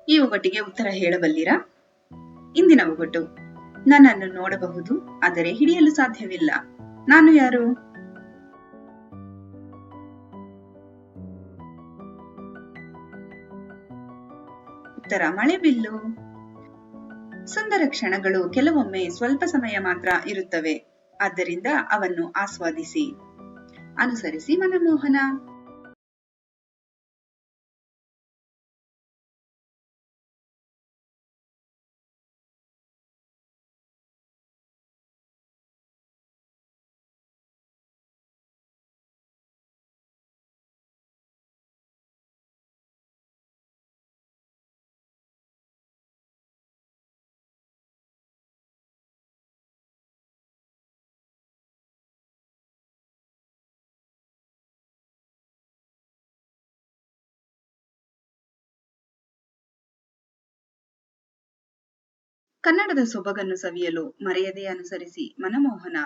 ಈ ಒಗಟಿಗೆ ಉತ್ತರ ಹೇಳಬಲ್ಲಿರಾ? ಇಂದಿನ ಒಗಟು: ನನ್ನನ್ನು ನೋಡಬಹುದು, ಆದರೆ ಹಿಡಿಯಲು ಸಾಧ್ಯವಿಲ್ಲ. ನಾನು ಯಾರು? ಉತ್ತರ ಮಳೆಬಿಲ್ಲು. ಸುಂದರ ಕ್ಷಣಗಳು ಕೆಲವೊಮ್ಮೆ ಸ್ವಲ್ಪ ಸಮಯ ಮಾತ್ರ ಇರುತ್ತವೆ. ಆದ್ದರಿಂದ ಅವನ್ನು ಆಸ್ವಾದಿಸಿ. ಅನುಸರಿಸಿ ಮನಮೋಹನ. ಕನ್ನಡದ ಸೊಬಗನ್ನು ಸವಿಯಲು ಮರೆಯದೇ ಅನುಸರಿಸಿ ಮನಮೋಹನ.